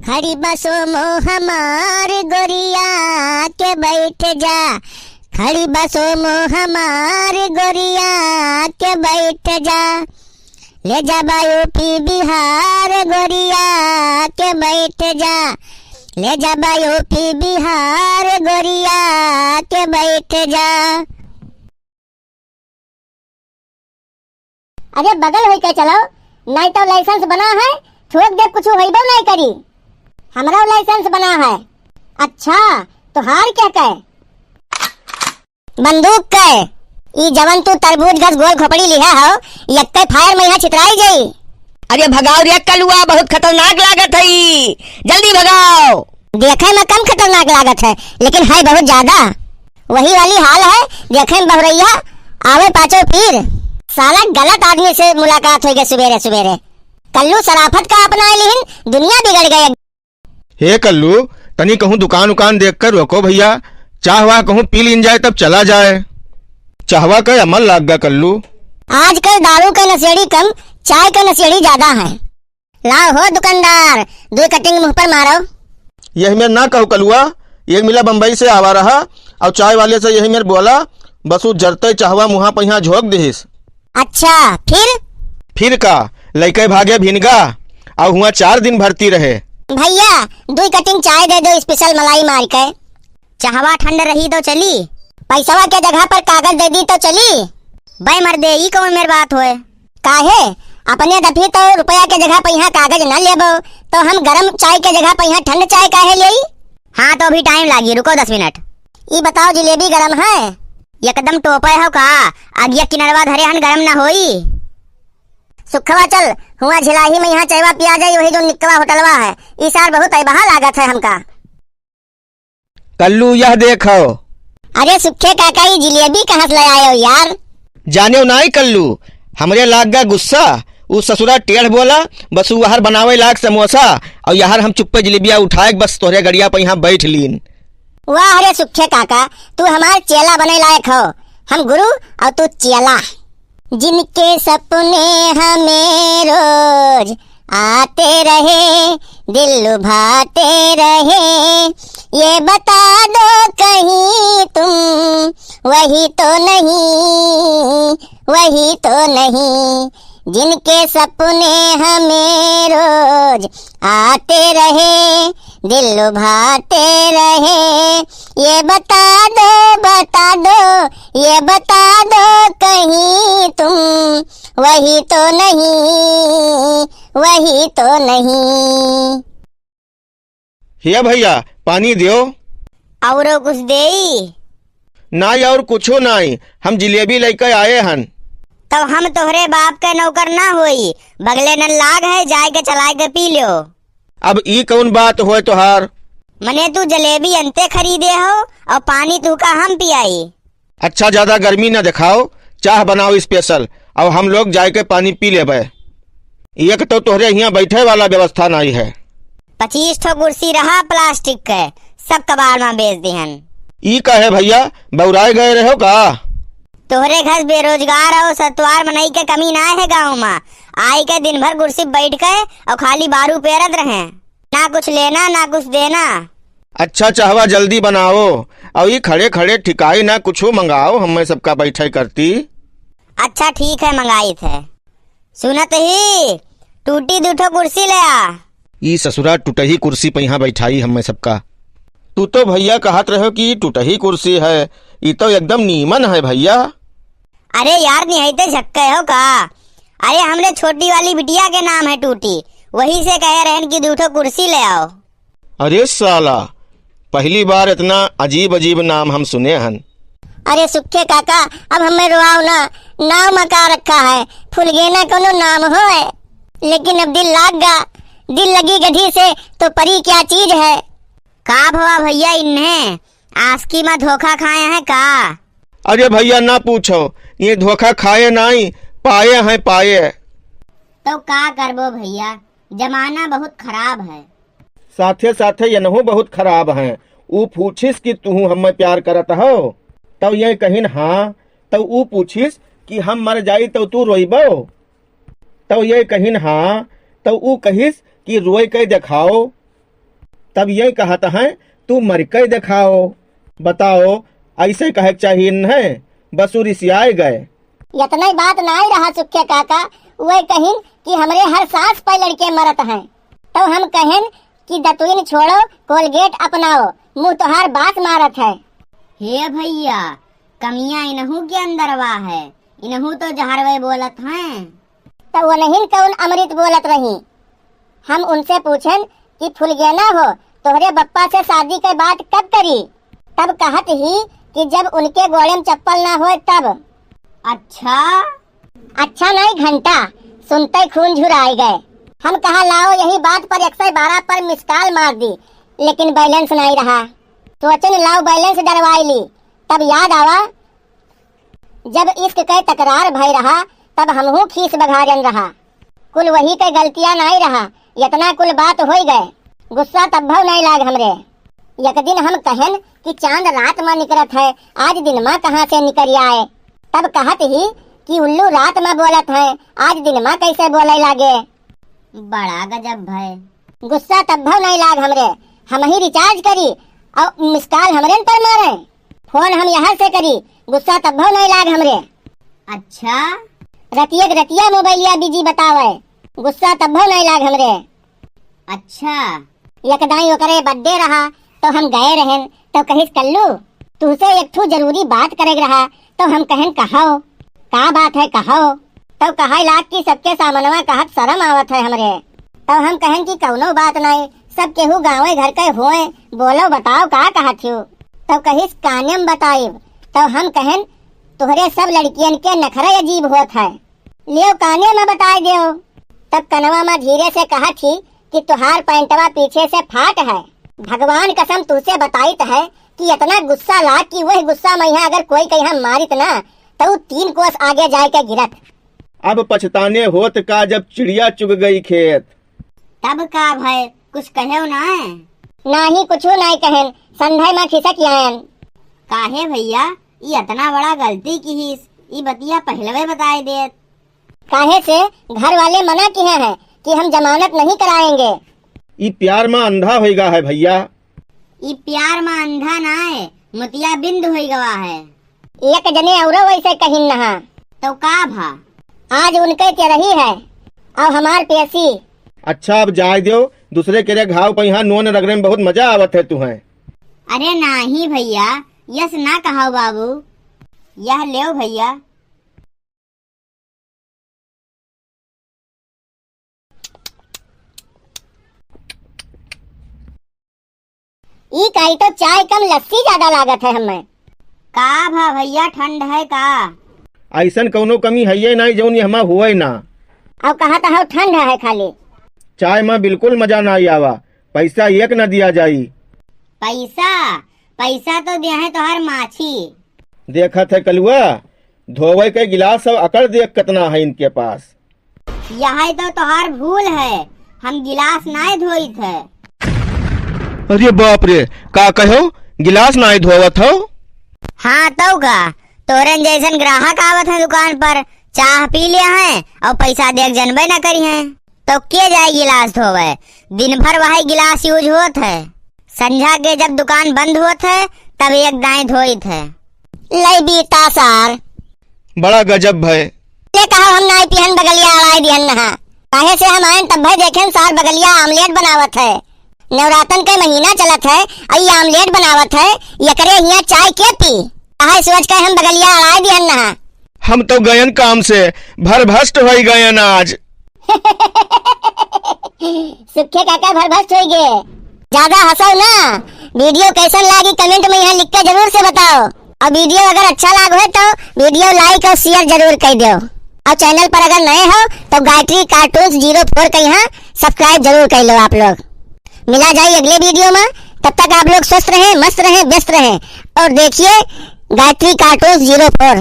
खड़ी बसों मोह हमार गोरिया के बैठ जा, खड़ी बसों मोह हमार गोरिया के बैठ जा, ले जा यूपी बिहार गोरिया के बैठ जा, ले जा यूपी बिहार गोरिया के बैठ जा। अरे बगल होई के चलो, नहीं तो लाइसेंस बना है, ठोक दे कुछ होइबो नहीं करी। हमरा लाइसेंस बना है। अच्छा तो हार क्या कहे? बंदूक कहे। ई जवन तू तरबूज गस गोल खोपड़ी लिहा हो, यक्के फायर में यहाँ छितराई जाई। अरे भगाओ रे कलुआ, बहुत खतरनाक लागत है, जल्दी भगाओ। देखे में कम खतरनाक लागत है, लेकिन है बहुत ज्यादा। वही वाली हाल है, देखे में बहुरैया आवे पाछो फिर। साला गलत आदमी से मुलाकात हो गई सवेरे सवेरे। कल्लू शराफत का अपना लिहिन दुनिया बिगड़ गई। हे कल्लू, तनी कहूँ दुकान उकान देख कर रोको भैया, चाह वाह कहूँ पी लीन जाए तब चला जाए। चाहवा का अमल लाग गया कल्लू। आजकल दारू का नशेड़ी कम, चाय का नशेड़ी ज्यादा है। लाओ हो दुकानदार, 2 कटिंग मुंह पर मारो। यही मेरे ना कहो कलुआ, एक मिला बम्बई से आवा रहा और चाय वाले से यही मेरे बोला, बस वो जरते चाहवा मुहा पर यहाँ झोंक दिहिस। अच्छा फिर का लइके भागे भिनगा और हुआ 4 दिन भर्ती रहे। भैया 2 कटिंग चाय दे दो, स्पेशल मलाई मार के। चाहवा ठंड रही तो चली, पैसवा के जगह पर कागज दे दी तो चली। भाई मर दे, ई कौन मेरी बात होए? काहे अपने दफी तो रुपया के जगह पर यहाँ कागज न लेबो, तो हम गरम चाय के जगह पर यहाँ ठंड चाय काहे लेई? हाँ तो अभी टाइम लागी, रुको 10 मिनट। ई बताओ जिलेबी गरम है? एकदम टोपे हो का, आगिया किनरवा धरे हन गरम ना होई। सुखवा चल, हुआ झिलाही में यहाँ चायवा पिया जाई, वही जो निकवा होटलवा है। इस साल बहुत अबहा लागत है हमका। कल्लू यह देखो। अरे सुखे काका, ये जिलेबी कहाँ से ले आए हो यार? जाने नहीं कल्लू, हमरे लाग गया गुस्सा। उस ससुरा टेढ़ बोला, बस वहर बनावे लाग समोसा और यार हम चुप्पे जलेबिया उठाए बस तोहरे गड़िया पर यहाँ बैठ लीन। वाह अरे सुखे काका, तू हमार चेला बने लायक हो। हम गुरु और तू चेला। जिनके सपने हमें रोज आते रहे, दिल लुभाते रहे, ये बता दो कहीं तुम वही तो नहीं, वही तो नहीं। जिनके सपने हमें रोज आते रहे, दिल लुभाते रहे, ये बता दो, बता दो, ये बता दो कहीं तुम वही तो नहीं, वही तो नहीं। हिया भैया पानी दियो। औरो कुछ देई? नहीं और कुछो नहीं, हम जिलेबी लेकर आए हन। तब हम तोहरे बाप के नौकर ना होई, बगले न लाग है, जाए के चलाए के पी लो। अब ई कौन बात होए तोहार? मने तू जलेबी अंते खरीदे हो और पानी तू का हम पियाई। अच्छा ज्यादा गर्मी न दिखाओ, चाह बनाओ स्पेशल और हम लोग जाए के पानी पी लेबे। एक तो तोहरे यहाँ बैठे वाला व्यवस्था नहीं है। 25 ठो कुर्सी रहा प्लास्टिक के, सब कबाड़ में बेच दिहन। ई का है भैया, बौराए गए रहो का? तोहरे घर बेरोजगार और सतवार मनई के कमी ना है गाँव में। आई के दिन भर कुर्सी बैठ के और खाली बारू पेरत रहे, ना कुछ लेना ना कुछ देना। अच्छा चाहवा जल्दी बनाओ और ये खड़े खड़े ठिकाई ना कुछो मंगाओ, हमें सबका बैठे करती। अच्छा ठीक है मंगाई थे। सुनत ही टूटी 2 ठो कुर्सी ले आ। ई ससुरा टूटही कुर्सी पे यहाँ बैठाई हमें सबका। तू तो भैया कहत रहो कि टूटही कुर्सी है, ये तो एकदम नीमन है भैया। अरे यार निहायते झक्के हो का? अरे हमरे छोटी वाली बिटिया के नाम है टूटी, वही से कहे रहन कि 2 ठो कुर्सी ले आओ। अरे साला, पहली बार इतना अजीब अजीब नाम हम सुने हन। अरे सुखे काका, अब हमें रुआओ ना, नाम मका रखा है, फुलगेना कोनो नाम हो, लेकिन अब दिल लाग गा। दिल लगी गधी से तो परी क्या चीज है? का भवा भैया, इन्हें आस्की में धोखा खाए हैं का? अरे भैया ना पूछो, ये धोखा खाए नहीं पाए हैं पाए। तो का करबो भैया, जमाना बहुत खराब है। साथे साथे यनहु बहुत खराब है। ऊ पूछिस कि तू हमें प्यार करत हो, तब ये कहिन हाँ, तब ऊ पूछिस कि हम मर जाई तो तू रोइबो, तब ये कहिन हाँ, तब ऊ कहिस कि रोए के दिखाओ, तब यही कहत हैं तू मर के दिखाओ। बताओ ऐसे कहे चाहिए न बस रिसियाए गए। इतना बात ना ही रहा सुखे काका, वही कहिन कि हमरे हर सांस पर लड़के मरत हैं, तो हम कहें कि दतुइन छोड़ो कोलगेट अपनाओ, मुंह तोहार बात मारत है। हे भैया कमियां इनहू के अंदरवा है, इनहू तो जहरवे बोलत हैं। तो वो नहीं कौन अमृत बोलत रही। हम उनसे पूछन कि फुलगेना हो तोहरे बप्पा से शादी के बात कब करी, तब कहत ही कि जब उनके गोड़े में चप्पल ना हो तब। अच्छा नहीं घंटा, सुनते खून झुराए गए। हम कहा लाओ यही बात पर 112 पर मिस कॉल मार दी, लेकिन बैलेंस नहीं रहा। सोचन लाओ बैलेंस डरवाई ली, तब याद आवा जब इश्क के तकरार भई रहा तब हमहू खीस बघारन रहा। कुल वही के गलतियां नहीं रहा, इतना कुल बात हो गए। गुस्सा तब्भव नहीं लाग हमरे। एक दिन हम कहन कि चांद रात में निकलत है, आज दिन में कहाँ से निकल आए। तब कहत ही कि उल्लू रात में बोलत है, आज दिन में कैसे बोले लागे। बड़ा गजब है। गुस्सा तब्भव नहीं लाग हमरे। हम ही रिचार्ज करी और मिस कॉल हमरे पर मारे, फोन हम यहाँ से करी, गुस्सा तब्भव नहीं लाग हमरे। अच्छा रतिया मोबाइलिया बिजी बतावे, गुस्सा तब्भव नहीं लाग हमरे। अच्छा यकदाई ओकरे बर्थडे रहा तो हम गए रहन, तो कहिस कल्लू तुझसे एक ठू जरूरी बात करेग रहा, तो हम कहन कहो का बात है कहो। तो कहा लाग की सबके सामनवा कहत शर्म आवत है हमरे। तो हम कहन की कौनो बात नहीं, सब केहू गाँवे घर के होए, बोलो बताओ का कहत हो। तो कहिस कान्यम बताइब। तो हम कहन तुहरे सब लड़कियन के नखरे अजीब होत है, लियो कान्य में बताए दियो। तब कनवा में धीरे से कहा थी कि तुहार पैंटवा पीछे से फाट है। भगवान कसम तुझसे बताइत है कि इतना गुस्सा ला कि वही गुस्सा में यहाँ अगर कोई कहीं मारित ना तो 3 कोस आगे जाए के गिरत। अब पछताने होत का जब चिड़िया चुग गई खेत। तब का भय कुछ कहे ना ही कुछ नहीं कहें, संध्या में खिसक आयन। काहे भैया ये इतना बड़ा गलती की ही, ये बतिया पहले बताए देत। काहे से घर वाले मना किए हैं कि हम जमानत नहीं कराएंगे। ये प्यार में अंधा होगा है भैया। ये प्यार में अंधा ना है, मुतिया बिंद हो गवा है। एक जने और वैसे कहीं नहा तो का भा आज उनके के रही है और हमार पेशी। अच्छा अब जाए दो, दूसरे के घाव पर यहाँ नोन रगड़े में बहुत मजा आवत है तुम्हें। अरे नहीं भैया यस ना कहो बाबू, यह ले भैया। ई काई तो चाय कम लस्सी ज्यादा लागत है हमें। का भा भैया ठंड है का? ऐसन कौनो कमी है नहीं जौन हमा हुए ना। अब कहा था ठंड है खाली। चाय में बिल्कुल मजा ना आवा, पैसा एक न दिया जाई। पैसा तो दिया है तोहार माछी। देखत है कलुआ धोवे के गिलास सब अकड़ देख कितना है इनके पास। यह तो तोहार भूल है, हम गिलास नहीं धोई थे। अरे बाप रे का कहो गिलास नहीं धोवत हो? हाँ तो का तोरन जैसन ग्राहक आवत है दुकान पर, चाह पी लिया है और पैसा देख जनबे न करी है, तो के जाए गिलास धोवे। दिन भर वही गिलास यूज होत है, संझा के जब दुकान बंद होत है तब एक दाएं धोइत है। लई बीता सार बड़ा गजब है। ले कहा हम नाई पिहन बगलिया अड़ाई दिहन नहा, काहे से हम आयन तब भाई देखें सार बगलिया आमलेट बनावत है। नवरातन के महीना चलत है और आमलेट बनावत है, एकरे यहाँ चाय के पी कहा सोच के हम बगलिया अड़ाई दिहन नहा। हम तो गयन काम से भरभस्ट हो गयन आज। सुखे काका भरभस्ट हो गए। ज्यादा हंसो ना। वीडियो कैसन लागी कमेंट में यहाँ लिख के जरूर से बताओ, और वीडियो अगर अच्छा लागो है तो वीडियो लाइक और शेयर जरूर कर दो, और चैनल पर अगर नए हो तो गायत्री कार्टून्स 04 का यहाँ सब्सक्राइब जरूर कर लो आप लोग। मिला जाए अगले वीडियो में, तब तक आप लोग स्वस्थ रहें, मस्त रहें, व्यस्त रहें और देखिए गायत्री कार्टून्स 04।